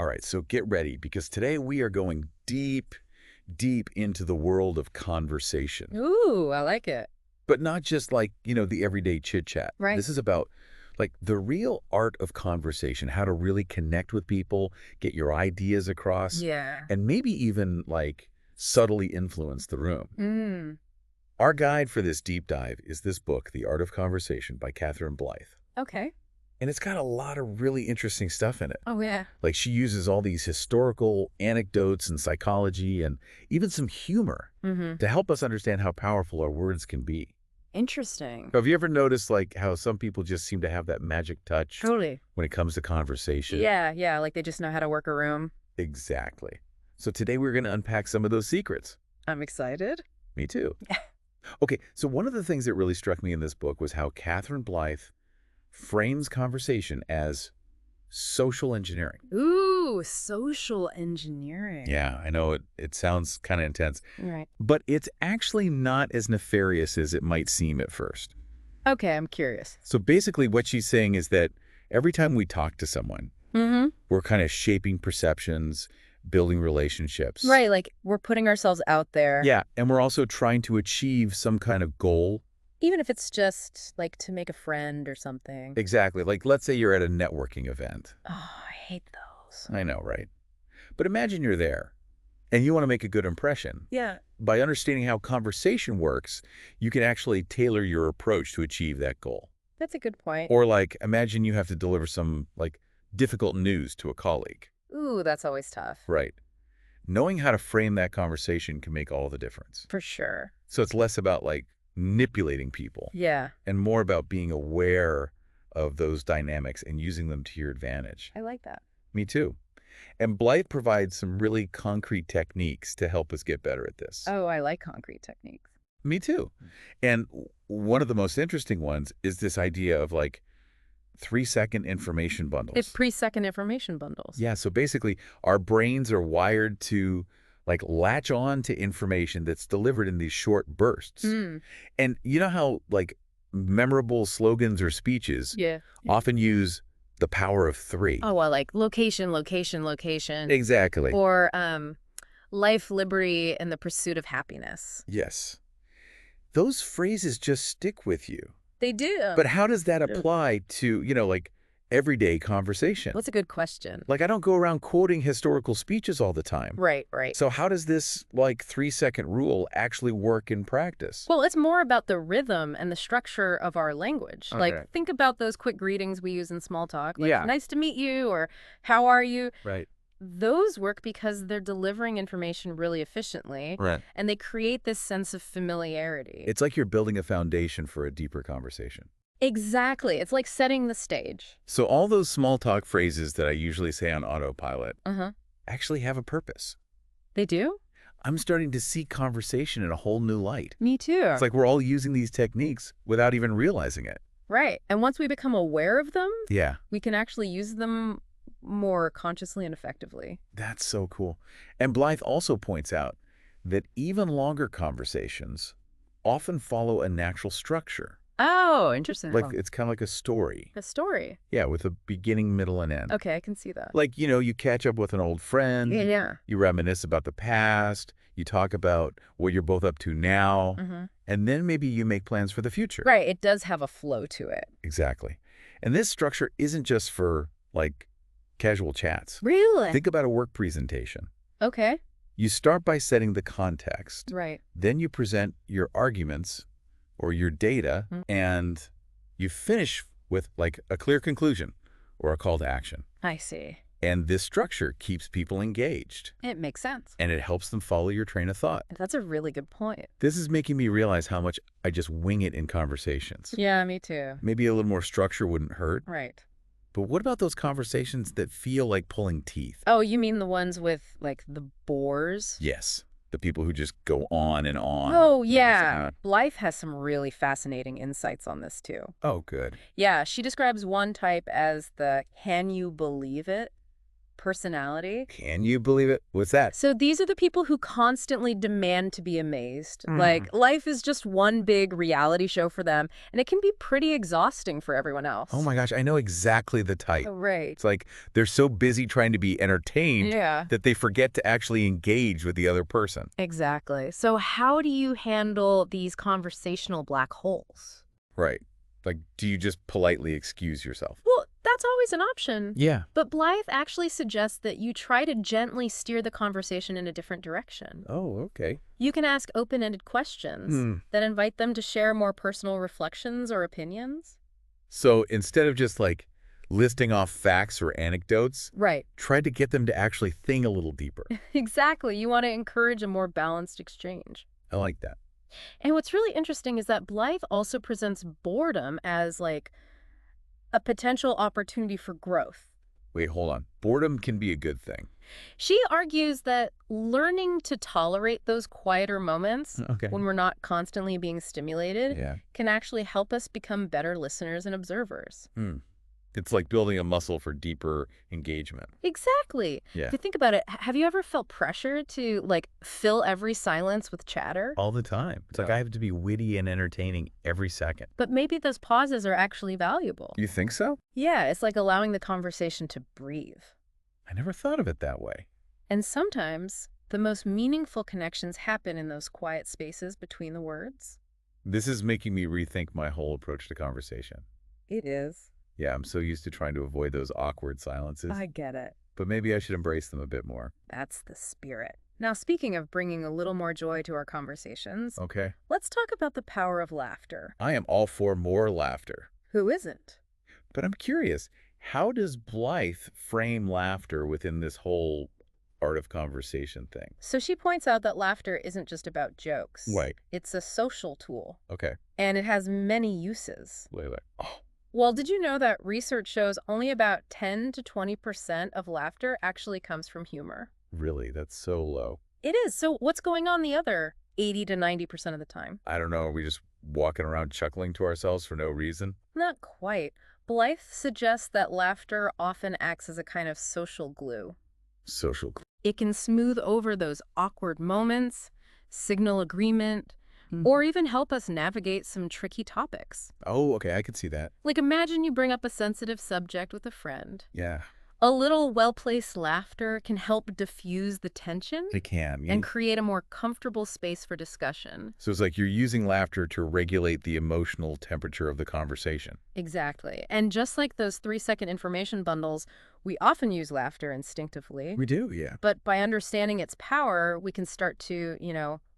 All right, so get ready because today we are going deep, deep into the world of conversation. Ooh, I like it. But not just like, the everyday chit chat. Right. This is about like the real art of conversation, how to really connect with people, get your ideas across, Yeah. and maybe even like subtly influence the room. Mm. Our guide for this deep dive is this book, The Art of Conversation by Catherine Blyth. Okay. And it's got a lot of really interesting stuff in it. Oh, yeah. Like she uses all these historical anecdotes and psychology and even some humor Mm-hmm. to help us understand how powerful our words can be. Interesting. Have you ever noticed like how some people just seem to have that magic touch Totally. when it comes to conversation? Yeah, like they just know how to work a room. Exactly. So today we're going to unpack some of those secrets. I'm excited. Me too. Yeah. Okay, so one of the things that really struck me in this book was how Catherine Blyth frames conversation as social engineering. Ooh, social engineering. Yeah, I know it sounds kind of intense, Right. but it's actually not as nefarious as it might seem at first. Okay, I'm curious. So basically what she's saying is that every time we talk to someone, Mm-hmm. we're kind of shaping perceptions, building relationships. Right, like we're putting ourselves out there. Yeah, and we're also trying to achieve some kind of goal. Even if it's just like to make a friend or something. Exactly. Like let's say you're at a networking event. Oh, I hate those. I know, right? But imagine you're there and you want to make a good impression. Yeah. By understanding how conversation works, you can actually tailor your approach to achieve that goal. That's a good point. Or like, imagine you have to deliver some like difficult news to a colleague. Ooh, that's always tough. Right. Knowing how to frame that conversation can make all the difference. For sure. So it's less about like manipulating people Yeah, and more about being aware of those dynamics and using them to your advantage. I like that. Me too. And Blythe provides some really concrete techniques to help us get better at this. Oh, I like concrete techniques. Me too. And one of the most interesting ones is this idea of like 3-second information bundles. It's pre-second information bundles. Yeah, so basically our brains are wired to like latch on to information that's delivered in these short bursts. Mm. And you know how like memorable slogans or speeches Yeah. often use the power of 3? Oh, well, like location, location, location. Exactly. Or life, liberty, and the pursuit of happiness. Yes. Those phrases just stick with you. They do. But how does that apply to, like everyday conversation? What's a good question? Like I don't go around quoting historical speeches all the time. Right, right. So how does this like 3-second rule actually work in practice? Well, it's more about the rhythm and the structure of our language. Okay. Like, think about those quick greetings we use in small talk. Like, Yeah. nice to meet you, or how are you? Right. Those work because they're delivering information really efficiently, Right. and they create this sense of familiarity. It's like you're building a foundation for a deeper conversation. Exactly. It's like setting the stage. So all those small talk phrases that I usually say on autopilot Uh-huh. actually have a purpose. They do? I'm starting to see conversation in a whole new light. Me too. It's like we're all using these techniques without even realizing it. Right. And once we become aware of them, Yeah, we can actually use them more consciously and effectively. that's so cool. And Blythe also points out that even longer conversations often follow a natural structure. Oh, interesting. Like it's kind of like a story. A story. Yeah, with a beginning, middle, and end. Okay, I can see that. Like, you catch up with an old friend. Yeah. You reminisce about the past. You talk about what you're both up to now. Mm-hmm. And then maybe you make plans for the future. Right. It does have a flow to it. Exactly. And this structure isn't just for, like, casual chats. Really? Think about a work presentation. Okay. You start by setting the context. Right. Then you present your arguments or your data, and you finish with, like, a clear conclusion or a call to action. I see. And this structure keeps people engaged. It makes sense. And it helps them follow your train of thought. That's a really good point. This is making me realize how much I just wing it in conversations. Yeah, me too. Maybe a little more structure wouldn't hurt. Right. But what about those conversations that feel like pulling teeth? Oh, you mean the ones with, like, the bores? Yes. The people who just go on and on. Oh, yeah. Blythe has some really fascinating insights on this, too. Oh, good. Yeah, she describes one type as the can you believe it personality. Can you believe it? What's that? So these are the people who constantly demand to be amazed. Like, life is just one big reality show for them, and it can be pretty exhausting for everyone else. Oh my gosh, I know exactly the type. Oh, right. It's like they're so busy trying to be entertained Yeah. that they forget to actually engage with the other person. Exactly. So how do you handle these conversational black holes? Right. Like, do you just politely excuse yourself? Well, that's always an option. Yeah. But Blythe actually suggests that you try to gently steer the conversation in a different direction. Oh, okay. You can ask open-ended questions that invite them to share more personal reflections or opinions. So instead of just like listing off facts or anecdotes, Right. try to get them to actually think a little deeper. Exactly. You want to encourage a more balanced exchange. I like that. And what's really interesting is that Blythe also presents boredom as like a potential opportunity for growth. Wait, hold on. Boredom can be a good thing. She argues that learning to tolerate those quieter moments Okay. when we're not constantly being stimulated Yeah. can actually help us become better listeners and observers. It's like building a muscle for deeper engagement. Exactly. Yeah. If you think about it, have you ever felt pressure to like fill every silence with chatter? All the time. It's like I have to be witty and entertaining every second. But maybe those pauses are actually valuable. You think so? Yeah, it's like allowing the conversation to breathe. I never thought of it that way. And sometimes the most meaningful connections happen in those quiet spaces between the words. This is making me rethink my whole approach to conversation. It is. Yeah, I'm so used to trying to avoid those awkward silences, I get it. but maybe I should embrace them a bit more. That's the spirit. Now, speaking of bringing a little more joy to our conversations, Okay. let's talk about the power of laughter. I am all for more laughter. Who isn't? But I'm curious, how does Blythe frame laughter within this whole art of conversation thing? So she points out that laughter isn't just about jokes. Right. It's a social tool, Okay. and it has many uses. Wait. Oh, Well, did you know that research shows only about 10 to 20% of laughter actually comes from humor? really? That's so low. It is. So what's going on the other 80 to 90% of the time? I don't know. Are we just walking around chuckling to ourselves for no reason? Not quite. Blythe suggests that laughter often acts as a kind of social glue. Social. It can smooth over those awkward moments, signal agreement, or even help us navigate some tricky topics. Oh, okay. I could see that. Like imagine you bring up a sensitive subject with a friend. Yeah. A little well-placed laughter can help diffuse the tension It can. and create a more comfortable space for discussion. So it's like you're using laughter to regulate the emotional temperature of the conversation. Exactly. And just like those 3-second information bundles, we often use laughter instinctively. We do, yeah. But by understanding its power, we can start to,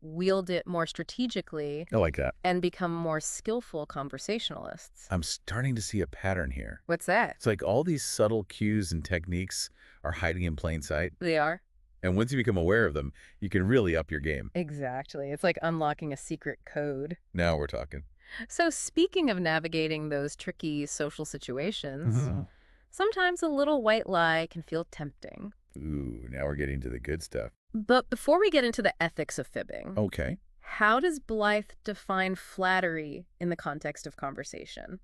wield it more strategically I like that. and become more skillful conversationalists. I'm starting to see a pattern here. What's that? It's like all these subtle cues and techniques are hiding in plain sight. They are. And once you become aware of them, you can really up your game. Exactly. It's like unlocking a secret code. Now we're talking. So speaking of navigating those tricky social situations, sometimes a little white lie can feel tempting. Ooh, now we're getting to the good stuff. But before we get into the ethics of fibbing, Okay. how does Blythe define flattery in the context of conversation?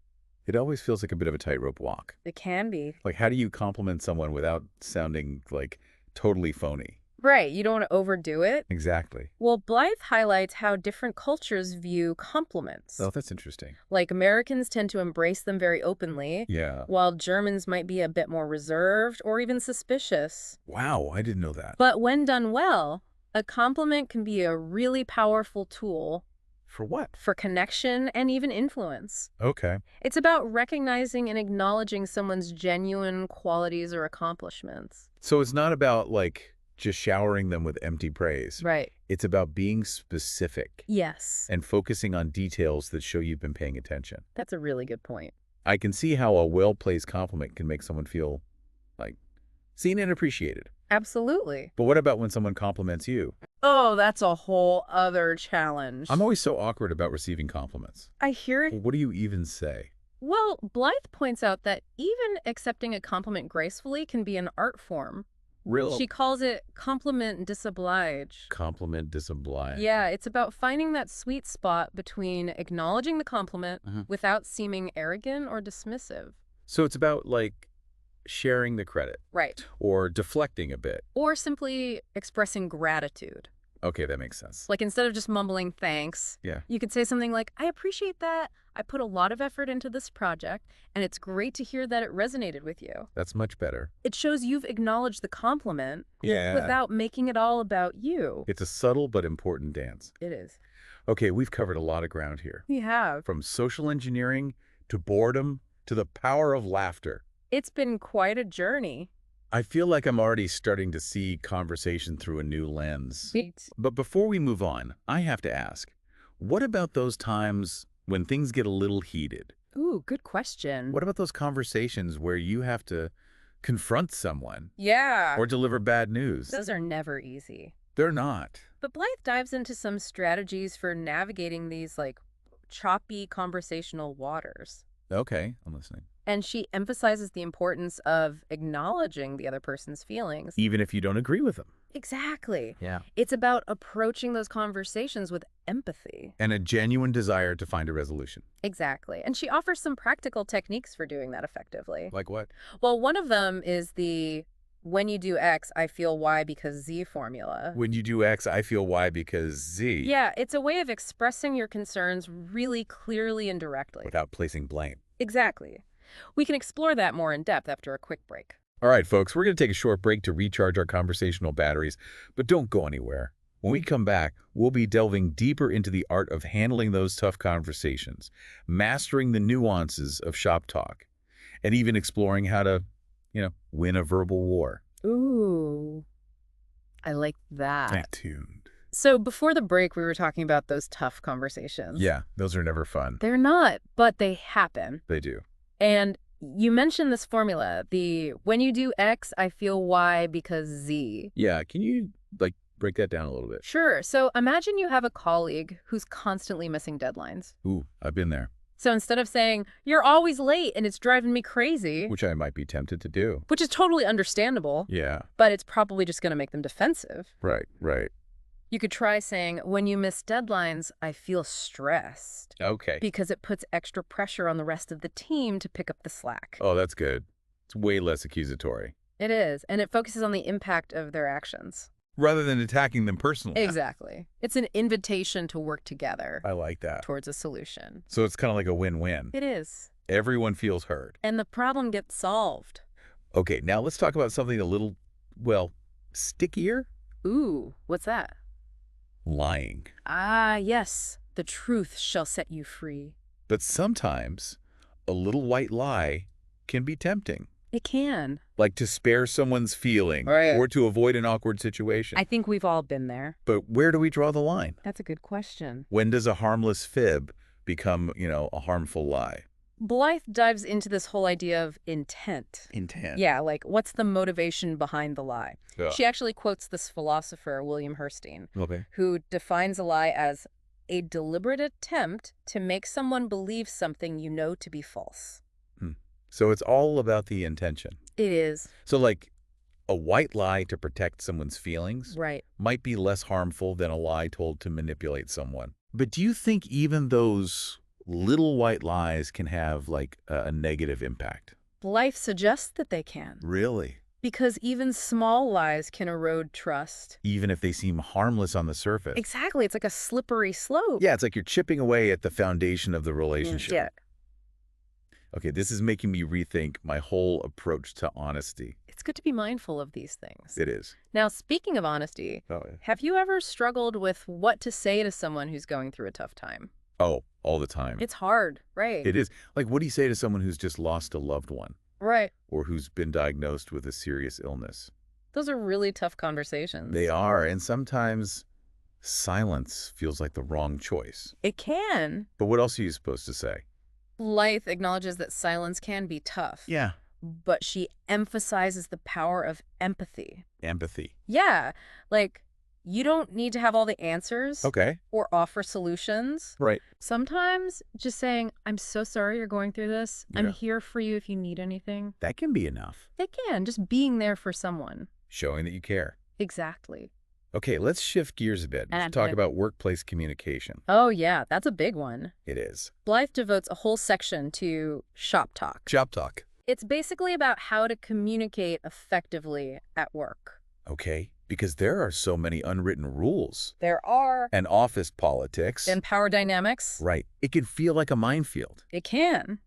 It always feels like a bit of a tightrope walk. It can be. Like, how do you compliment someone without sounding like totally phony? Right, you don't want to overdo it. Exactly. Well, Blythe highlights how different cultures view compliments. Oh, that's interesting. Like Americans tend to embrace them very openly, Yeah. while Germans might be a bit more reserved or even suspicious. Wow, I didn't know that. But when done well, a compliment can be a really powerful tool For what? for connection and even influence. Okay. It's about recognizing and acknowledging someone's genuine qualities or accomplishments. So it's not about, like, just showering them with empty praise. Right. It's about being specific Yes. and focusing on details that show you've been paying attention. That's a really good point. I can see how a well-placed compliment can make someone feel, like, seen and appreciated. Absolutely. But what about when someone compliments you? Oh, that's a whole other challenge. I'm always so awkward about receiving compliments. I hear it. What do you even say? Well, Blythe points out that even accepting a compliment gracefully can be an art form. Real She calls it compliment disoblige. compliment disoblige. Yeah, it's about finding that sweet spot between acknowledging the compliment Mhm. without seeming arrogant or dismissive. So it's about, like, sharing the credit Right. or deflecting a bit. Or simply expressing gratitude. Okay, that makes sense. Like instead of just mumbling thanks, Yeah. you could say something like, I appreciate that. I put a lot of effort into this project, and it's great to hear that it resonated with you. That's much better. It shows you've acknowledged the compliment Yeah. without making it all about you. It's a subtle but important dance. It is. Okay, we've covered a lot of ground here. We have. From social engineering to boredom to the power of laughter. It's been quite a journey. I feel like I'm already starting to see conversation through a new lens. Right. But before we move on, I have to ask, what about those times when things get a little heated? Ooh, good question. What about those conversations where you have to confront someone Yeah. or deliver bad news? Those are never easy. They're not. But Blythe dives into some strategies for navigating these, choppy conversational waters. Okay, I'm listening. And she emphasizes the importance of acknowledging the other person's feelings. Even if you don't agree with them. Exactly. Yeah. It's about approaching those conversations with empathy. And a genuine desire to find a resolution. Exactly. And she offers some practical techniques for doing that effectively. Like what? Well, one of them is the when you do X, I feel Y because Z formula. When you do X, I feel Y because Z. Yeah, it's a way of expressing your concerns really clearly and directly. Without placing blame. Exactly. We can explore that more in depth after a quick break. All right, folks, we're going to take a short break to recharge our conversational batteries, but don't go anywhere. When we come back, we'll be delving deeper into the art of handling those tough conversations, mastering the nuances of shop talk, and even exploring how to, win a verbal war. Ooh, I like that. Stay tuned. So before the break, we were talking about those tough conversations. Yeah, those are never fun. They're not, but they happen. They do. And you mentioned this formula, the when you do X, I feel Y because Z. Yeah, can you, break that down a little bit? Sure. So imagine you have a colleague who's constantly missing deadlines. Ooh, I've been there. So instead of saying, you're always late and it's driving me crazy, Which I might be tempted to do. which is totally understandable, Yeah. but it's probably just going to make them defensive. Right. You could try saying, when you miss deadlines, I feel stressed. Okay. Because it puts extra pressure on the rest of the team to pick up the slack. Oh, that's good. It's way less accusatory. It is, and it focuses on the impact of their actions. Rather than attacking them personally. Exactly. It's an invitation to work together I like that. towards a solution. So it's kind of like a win-win. It is. Everyone feels heard. And the problem gets solved. Okay, now let's talk about something a little, stickier. Ooh, what's that? Lying. Ah, yes. The truth shall set you free. But sometimes a little white lie can be tempting. It can. Like to spare someone's feeling Right. or to avoid an awkward situation. I think we've all been there. But where do we draw the line? That's a good question. When does a harmless fib become, a harmful lie? Blythe dives into this whole idea of intent. Intent. Yeah, what's the motivation behind the lie? Yeah. She actually quotes this philosopher, William Herstein, Okay. who defines a lie as a deliberate attempt to make someone believe something you know to be false. So it's all about the intention. It is. So a white lie to protect someone's feelings Right. might be less harmful than a lie told to manipulate someone. But do you think even those little white lies can have a negative impact? Blythe suggests that they can. Really? Because even small lies can erode trust. Even if they seem harmless on the surface? Exactly. It's like a slippery slope. Yeah, it's like you're chipping away at the foundation of the relationship. Yeah. Okay, this is making me rethink my whole approach to honesty. It's good to be mindful of these things. It is. Now, speaking of honesty, Oh, yeah. have you ever struggled with what to say to someone who's going through a tough time? Oh, all the time. It's hard, right? It is. What do you say to someone who's just lost a loved one? Right. Or who's been diagnosed with a serious illness? Those are really tough conversations. They are, and sometimes silence feels like the wrong choice. It can. But what else are you supposed to say? Blythe acknowledges that silence can be tough. Yeah. But she emphasizes the power of empathy. Empathy. Yeah. You don't need to have all the answers. Okay. Or offer solutions. Right. Sometimes just saying, I'm so sorry you're going through this. I'm Yeah. here for you if you need anything. That can be enough. It can. Just being there for someone. Showing that you care. Exactly. Okay, let's shift gears a bit and talk about workplace communication. Oh, yeah. That's a big one. It is. Blythe devotes a whole section to shop talk. Shop talk. It's basically about how to communicate effectively at work. Okay, because there are so many unwritten rules. There are. And office politics. And power dynamics. Right. It can feel like a minefield. It can.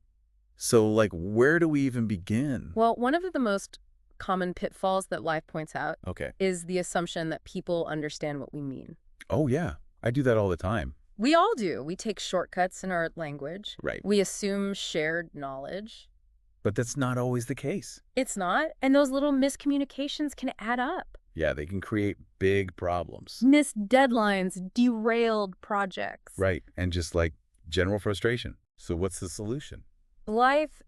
So, like, where do we even begin? Well, one of the most common pitfalls that Blyth points out Okay. is the assumption that people understand what we mean. Oh, yeah. I do that all the time. We all do. We take shortcuts in our language. Right. We assume shared knowledge. But that's not always the case. It's not. And those little miscommunications can add up. Yeah, they can create big problems. Missed deadlines, derailed projects. Right. And just like general frustration. So what's the solution? Blyth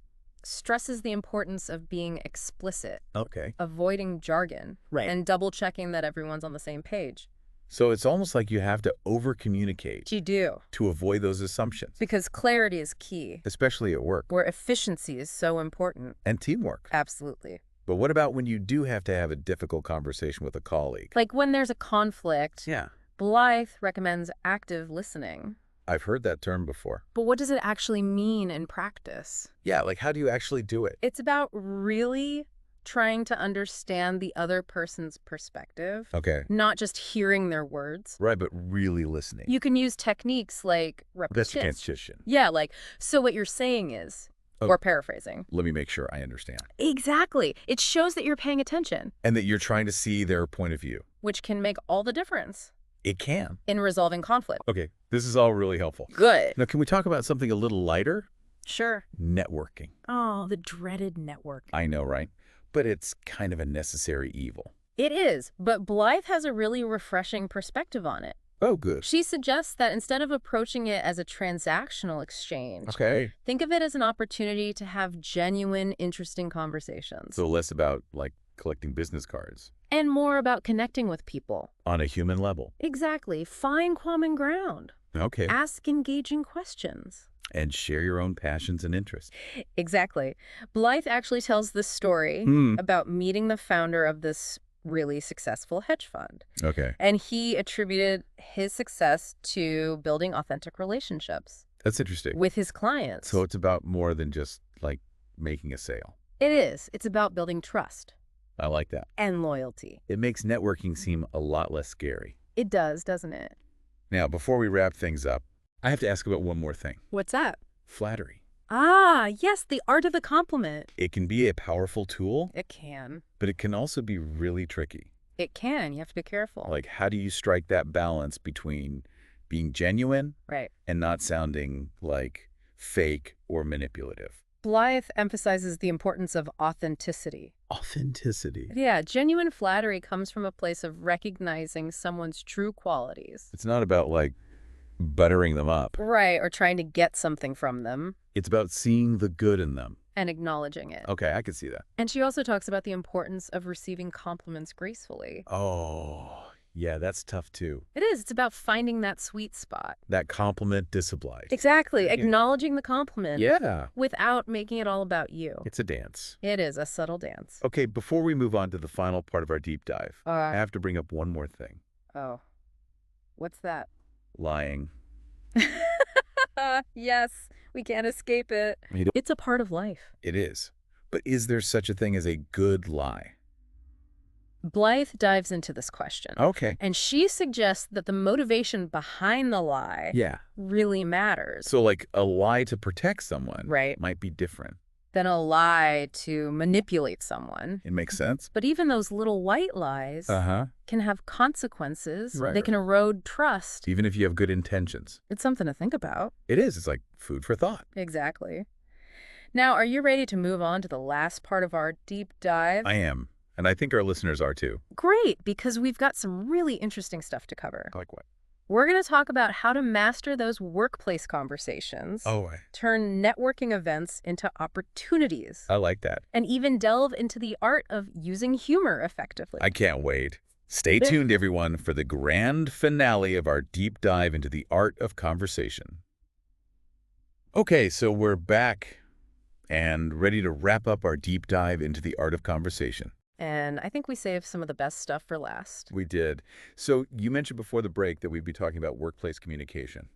stresses the importance of being explicit, Okay. avoiding jargon, Right. and double-checking that everyone's on the same page. So it's almost like you have to over-communicate You do. to avoid those assumptions, Because clarity is key, especially at work. where efficiency is so important. And teamwork. Absolutely. But what about when you do have to have a difficult conversation with a colleague? Like when there's a conflict, Yeah. Blyth recommends active listening. I've heard that term before. But what does it actually mean in practice? Yeah, like how do you actually do it? It's about really trying to understand the other person's perspective, Okay. not just hearing their words. Right, but really listening. You can use techniques like repetition. Repetition. Yeah, like, so what you're saying is, Oh. or paraphrasing. Let me make sure I understand. Exactly. It shows that you're paying attention, And that you're trying to see their point of view. which can make all the difference It can. in resolving conflict. Okay, this is all really helpful. Good. Now, can we talk about something a little lighter? Sure. Networking. Oh, the dreaded network. I know, right? But it's kind of a necessary evil. It is, but Blyth has a really refreshing perspective on it. Oh, good. She suggests that instead of approaching it as a transactional exchange, Okay. think of it as an opportunity to have genuine, interesting conversations. So less about, like, collecting business cards. And more about connecting with people. On a human level. Exactly. Find common ground. Okay. Ask engaging questions. And share your own passions and interests. Exactly. Blyth actually tells this story about meeting the founder of this really successful hedge fund. Okay. And he attributed his success to building authentic relationships That's interesting. with his clients. So it's about more than just, like, making a sale. It is. It's about building trust I like that. and loyalty. It makes networking seem a lot less scary. It does, doesn't it? Now, before we wrap things up, I have to ask about one more thing. What's that? Flattery. Ah, yes, the art of the compliment. It can be a powerful tool, It can. but it can also be really tricky. It can. You have to be careful. Like, how do you strike that balance between being genuine Right. and not sounding like fake or manipulative? Blyth emphasizes the importance of authenticity. Authenticity. Yeah, genuine flattery comes from a place of recognizing someone's true qualities. It's not about, like, buttering them up. Right, or trying to get something from them It's about seeing the good in them. and acknowledging it. Okay, I can see that. And she also talks about the importance of receiving compliments gracefully. Oh, yeah, that's tough too. It is. It's about finding that sweet spot. That compliment disobliged. Exactly. Acknowledging the compliment Yeah. without making it all about you. It's a dance. It is a subtle dance. Okay, before we move on to the final part of our deep dive, I have to bring up one more thing. Oh. What's that? Lying. Yes, we can't escape it. It's a part of life. It is. But is there such a thing as a good lie? Blyth dives into this question. Okay. And she suggests that the motivation behind the lie Yeah. really matters. So, like, a lie to protect someone Right. might be different. Than a lie to manipulate someone. It makes sense? But even those little white lies Uh-huh. can have consequences. Right, They can erode trust. Even if you have good intentions. It's something to think about. It is. It's like food for thought. Exactly. Now, are you ready to move on to the last part of our deep dive? I am. And I think our listeners are too. Great, because we've got some really interesting stuff to cover. Like what? We're going to talk about how to master those workplace conversations, Oh, turn networking events into opportunities, I like that. and even delve into the art of using humor effectively. I can't wait. Stay tuned, everyone, for the grand finale of our deep dive into the art of conversation. Okay, so we're back and ready to wrap up our deep dive into the art of conversation. And I think we saved some of the best stuff for last. We did. So you mentioned before the break that we'd be talking about workplace communication.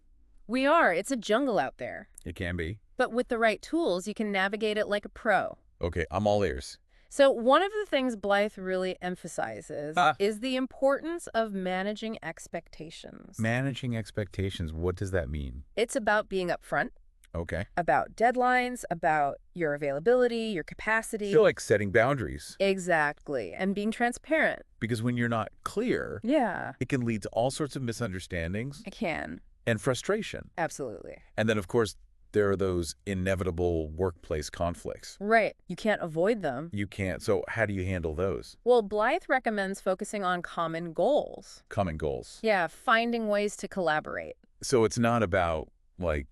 We are. It's a jungle out there. It can be. But with the right tools, you can navigate it like a pro. Okay, I'm all ears. So one of the things Blythe really emphasizes Ah. is the importance of managing expectations. Managing expectations, what does that mean? It's about being upfront, Okay. about deadlines, about your availability, your capacity. Feel like setting boundaries. Exactly. And being transparent. Because when you're not clear, Yeah, it can lead to all sorts of misunderstandings I can. and frustration. Absolutely. And then, of course, there are those inevitable workplace conflicts. Right. You can't avoid them. You can't. So how do you handle those? Well, Blythe recommends focusing on common goals. Common goals. Yeah, finding ways to collaborate. So it's not about, like,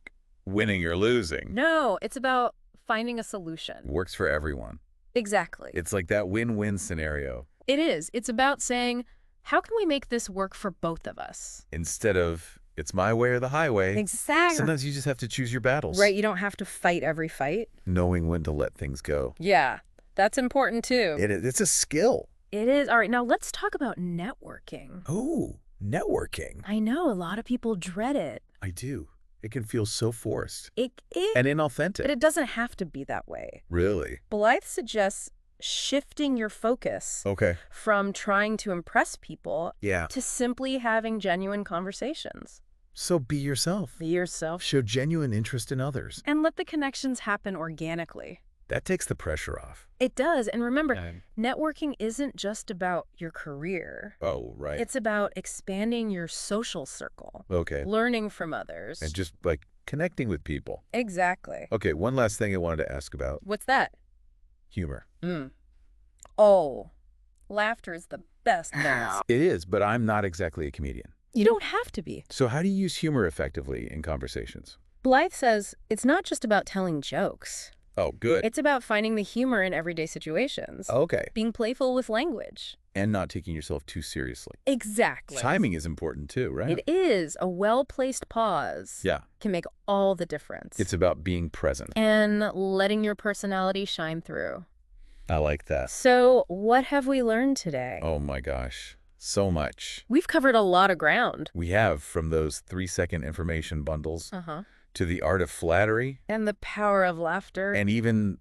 winning or losing. No, it's about finding a solution. Works for everyone. Exactly. It's like that win-win scenario. It is. It's about saying, how can we make this work for both of us? Instead of, it's my way or the highway. Exactly. Sometimes you just have to choose your battles. Right, you don't have to fight every fight. Knowing when to let things go. Yeah, that's important too. It's a skill. It is. All right, now let's talk about networking. Oh, networking. I know a lot of people dread it. I do. It can feel so forced It is. and inauthentic. But it doesn't have to be that way. Really? Blythe suggests shifting your focus Okay. from trying to impress people Yeah. to simply having genuine conversations. So be yourself. Be yourself. Show genuine interest in others. And let the connections happen organically. That takes the pressure off. It does. And remember, networking isn't just about your career. Oh, right. It's about expanding your social circle, Okay. learning from others. And just, like, connecting with people. Exactly. Okay, one last thing I wanted to ask about. What's that? Humor. Oh, laughter is the best thing. It is, but I'm not exactly a comedian. You don't have to be. So how do you use humor effectively in conversations? Blythe says it's not just about telling jokes. Oh, good. It's about finding the humor in everyday situations. Okay. Being playful with language. And not taking yourself too seriously. Exactly. Timing is important too, right? It is. A well-placed pause Yeah. can make all the difference. It's about being present. And letting your personality shine through. I like that. So what have we learned today? Oh my gosh. So much. We've covered a lot of ground. We have, from those 3-second information bundles Uh-huh. to the art of flattery And the power of laughter. and even,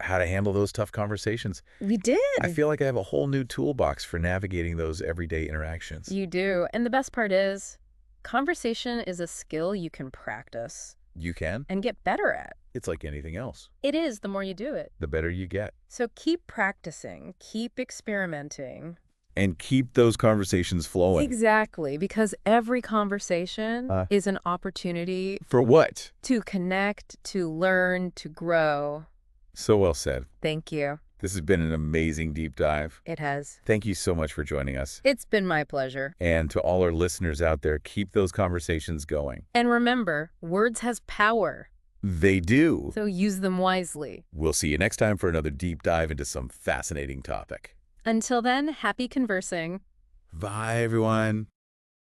how to handle those tough conversations. We did. I feel like I have a whole new toolbox for navigating those everyday interactions. You do. And the best part is, conversation is a skill you can practice You can? and get better at. It's like anything else. It is the more you do it. The better you get. So keep practicing, keep experimenting. And keep those conversations flowing. Exactly, because every conversation is an opportunity For what? to connect, to learn, to grow. So well said. Thank you. This has been an amazing deep dive. It has. Thank you so much for joining us. It's been my pleasure. And to all our listeners out there, keep those conversations going. And remember, words has power, They do. so use them wisely. We'll see you next time for another deep dive into some fascinating topic. Until then, happy conversing. Bye, everyone.